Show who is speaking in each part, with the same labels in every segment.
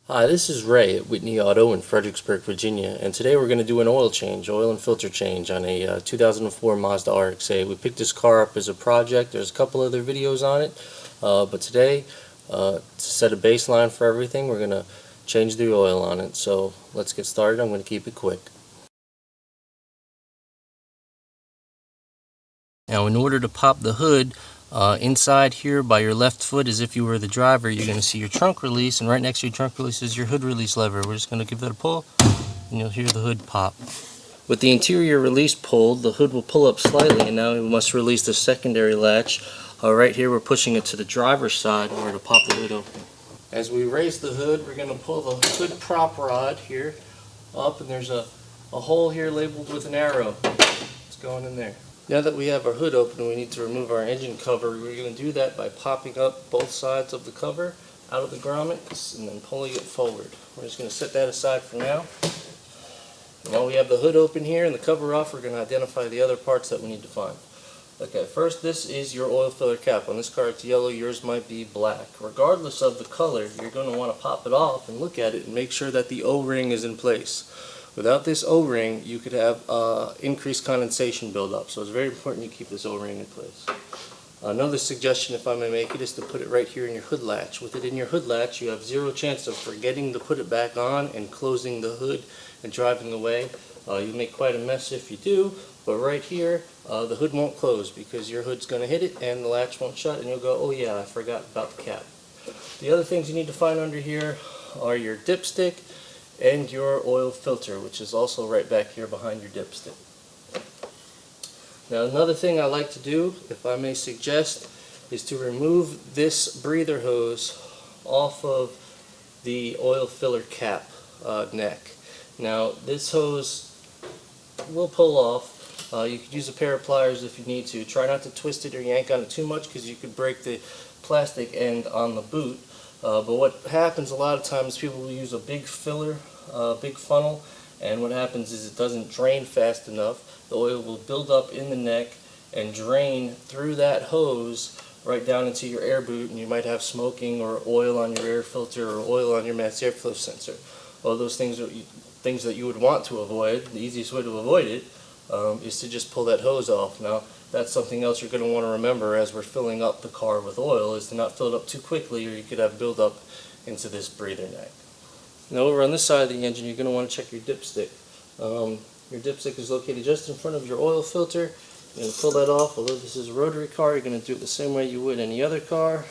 Speaker 1: Hi, this is Ray at Whitney Auto in Fredericksburg, Virginia, and today we're going to do an oil and filter change on a 2004 Mazda RX-8. We picked this car up as a project. There's a couple other videos on it, but today, to set a baseline for everything, we're going to change the oil on it. So let's get started. I'm going to keep it quick. Now, in order to pop the hood, inside here by your left foot, as if you were the driver, you're going to see your trunk release, and right next to your trunk release is your hood release lever. We're just going to give that a pull, and you'll hear the hood pop. With the interior release pulled, the hood will pull up slightly, and now we must release the secondary latch. Right here, we're pushing it to the driver's side in order to pop the hood open. As we raise the hood, we're going to pull the hood prop rod here up, and there's a hole here labeled with an arrow. It's going in there. Now that we have our hood open and we need to remove our engine cover, we're going to do that by popping up both sides of the cover out of the grommets and then pulling it forward. We're just going to set that aside for now. And while we have the hood open here and the cover off, we're going to identify the other parts that we need to find. Okay, first, this is your oil filler cap. On this car it's yellow, yours might be black. Regardless of the color, you're going to want to pop it off and look at it and make sure that the O-ring is in place. Without this O-ring, you could have increased condensation buildup, so it's very important you keep this O-ring in place. Another suggestion, if I may make it, is to put it right here in your hood latch. With it in your hood latch, you have zero chance of forgetting to put it back on and closing the hood and driving away. You make quite a mess if you do, but right here, the hood won't close because your hood's going to hit it and the latch won't shut, and you'll go, oh yeah, I forgot about the cap. The other things you need to find under here are your dipstick and your oil filter, which is also right back here behind your dipstick. Now, another thing I like to do, if I may suggest, is to remove this breather hose off of the oil filler cap neck. Now, this hose will pull off. You could use a pair of pliers if you need to. Try not to twist it or yank on it too much because you could break the plastic end on the boot. But what happens a lot of times, people will use a big filler, big funnel, and what happens is it doesn't drain fast enough. The oil will build up in the neck and drain through that hose right down into your air boot, and you might have smoking or oil on your air filter or oil on your mass airflow sensor. All those things are things that you would want to avoid. The easiest way to avoid it is to just pull that hose off. Now, that's something else you're going to want to remember as we're filling up the car with oil, is to not fill it up too quickly or you could have buildup into this breather neck. Now, over on this side of the engine, you're going to want to check your dipstick. Your dipstick is located just in front of your oil filter. You're going to pull that off. Although this is a rotary car, you're going to do it the same way you would any other car.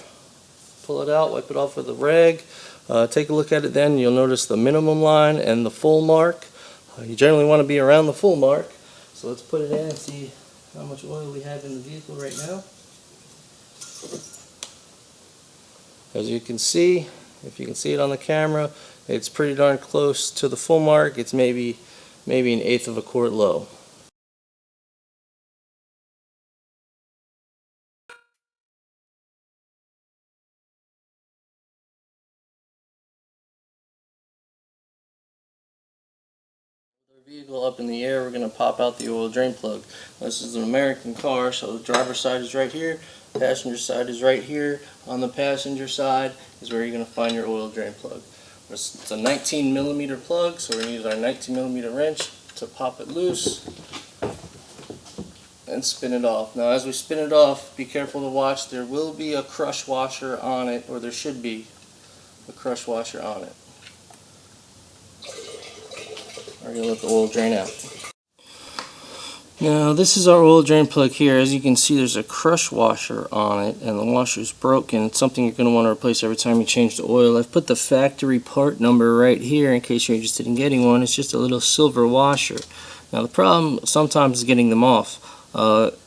Speaker 1: Pull it out, wipe it off with a rag. Take a look at it then. You'll notice the minimum line and the full mark. You generally want to be around the full mark. So let's put it in and see how much oil we have in the vehicle right now. As you can see, if you can see it on the camera, it's pretty darn close to the full mark. It's maybe an eighth of a quart low. Vehicle up in the air, we're going to pop out the oil drain plug. This is an American car, so the driver's side is right here, passenger side is right here. On the passenger side is where you're going to find your oil drain plug. It's a 19mm plug, so we're going to use our 19mm wrench to pop it loose and spin it off. Now, as we spin it off, be careful to watch. There will be a crush washer on it, or there should be a crush washer on it. We're going to let the oil drain out. Now, this is our oil drain plug here. As you can see, there's a crush washer on it, and the washer's broken. It's something you're going to want to replace every time you change the oil. I've put the factory part number right here in case you're interested in getting one. It's just a little silver washer. Now, the problem sometimes is getting them off.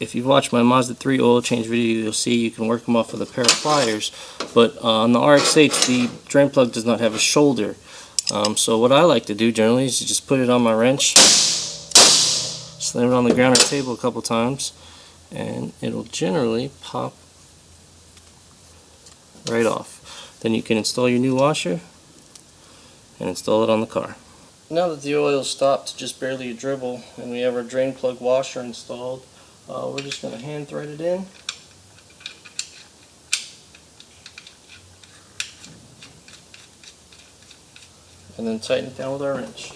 Speaker 1: If you've watched my Mazda 3 oil change video, you'll see you can work them off with a pair of pliers. But on the RX-8, the drain plug does not have a shoulder. So what I like to do generally is to just put it on my wrench, slam it on the ground or table a couple times, and it'll generally pop right off. Then you can install your new washer and install it on the car. Now that the oil's stopped to just barely a dribble and we have our drain plug washer installed, we're just going to hand thread it in. and then tighten it down with our wrench.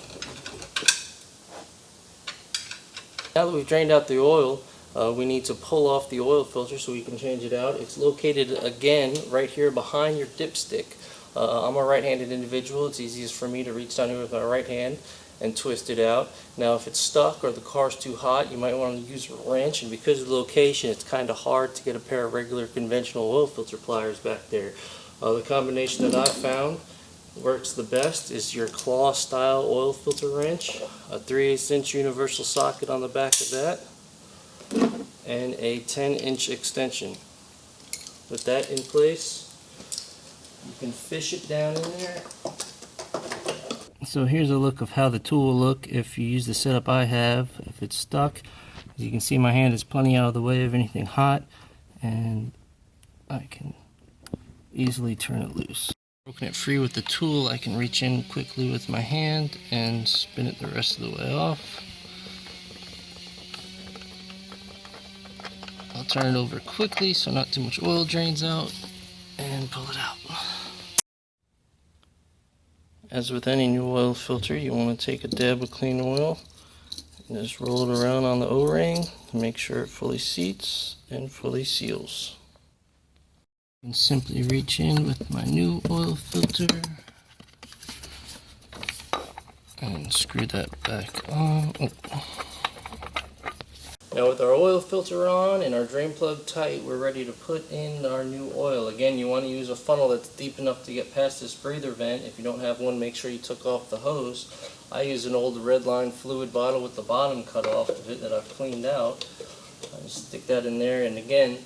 Speaker 1: Now that we've drained out the oil, we need to pull off the oil filter so we can change it out. It's located again right here behind your dipstick. I'm a right-handed individual. It's easiest for me to reach down here with my right hand and twist it out. Now if it's stuck or the car's too hot, you might want to use a wrench, and because of the location it's kind of hard to get a pair of regular conventional oil filter pliers back there. The combination that I found works the best is your claw style oil filter wrench, a 3/8 inch universal socket on the back of that, and a 10-inch extension. With that in place, you can fish it down in there. So here's a look of how the tool will look if you use the setup I have. If it's stuck, as you can see, my hand is plenty out of the way of anything hot, and I can easily turn it loose. Broken it free with the tool, I can reach in quickly with my hand and spin it the rest of the way off. I'll turn it over quickly so not too much oil drains out, and pull it out. As with any new oil filter, you want to take a dab of clean oil and just roll it around on the O-ring to make sure it fully seats and fully seals. And simply reach in with my new oil filter and screw that back on. Now with our oil filter on and our drain plug tight, we're ready to put in our new oil. Again, you want to use a funnel that's deep enough to get past this breather vent. If you don't have one, make sure you took off the hose. I use an old Redline fluid bottle with the bottom cut off of it that I've cleaned out. I just stick that in there, and again,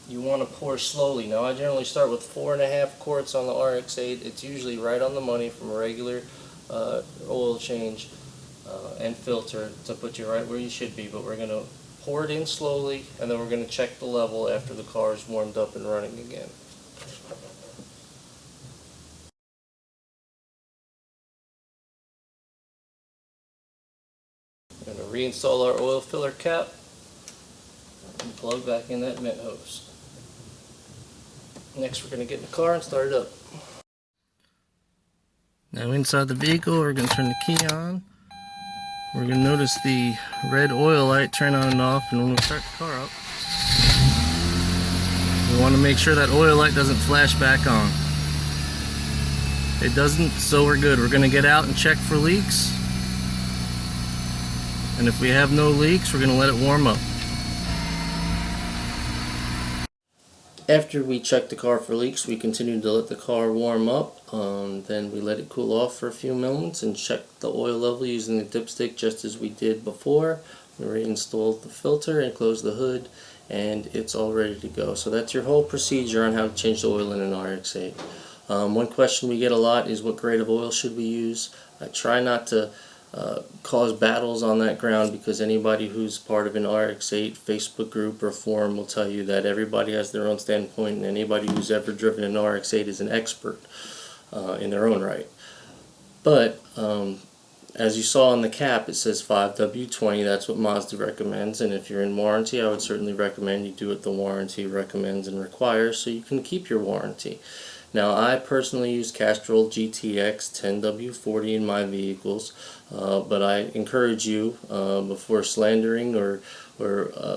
Speaker 1: you want to pour slowly. Now I generally start with 4.5 quarts on the RX8. It's usually right on the money from a regular oil change and filter to put you right where you should be, but we're going to pour it in slowly, and then we're going to check the level after the car is warmed up and running again. We're going to reinstall our oil filler cap and plug back in that vent hose. Next, we're going to get in the car and start it up. Now inside the vehicle, we're going to turn the key on. We're going to notice the red oil light turn on and off, and when we start the car up, we want to make sure that oil light doesn't flash back on. It doesn't, so we're good. We're going to get out and check for leaks, and if we have no leaks, we're going to let it warm up. After we check the car for leaks, we continue to let the car warm up. Then we let it cool off for a few moments and check the oil level using the dipstick just as we did before. We reinstalled the filter and closed the hood, and it's all ready to go. So that's your whole procedure on how to change the oil in an RX-8. One question we get a lot is what grade of oil should we use? I try not to cause battles on that ground, because anybody who's part of an RX8 Facebook group or forum will tell you that everybody has their own standpoint, and anybody who's ever driven an RX8 is an expert in their own right. But as you saw on the cap, it says 5W20. That's what Mazda recommends, and if you're in warranty, I would certainly recommend you do what the warranty recommends and requires so you can keep your warranty. Now, I personally use Castrol GTX 10W40 in my vehicles, but I encourage you, before slandering or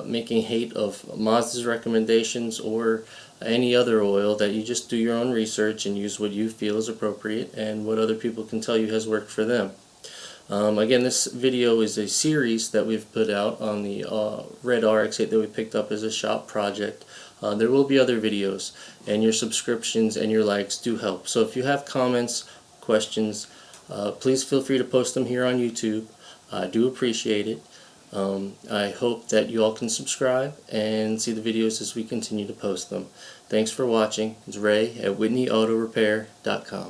Speaker 1: making hate of Mazda's recommendations or any other oil, that you just do your own research and use what you feel is appropriate and what other people can tell you has worked for them. Again, this video is a series that we've put out on the red RX8 that we picked up as a shop project. There will be other videos, and your subscriptions and your likes do help. So if you have comments, questions, please feel free to post them here on YouTube. I do appreciate it. I hope that you all can subscribe and see the videos as we continue to post them. Thanks for watching. It's Ray at WhitneyAutoRepair.com.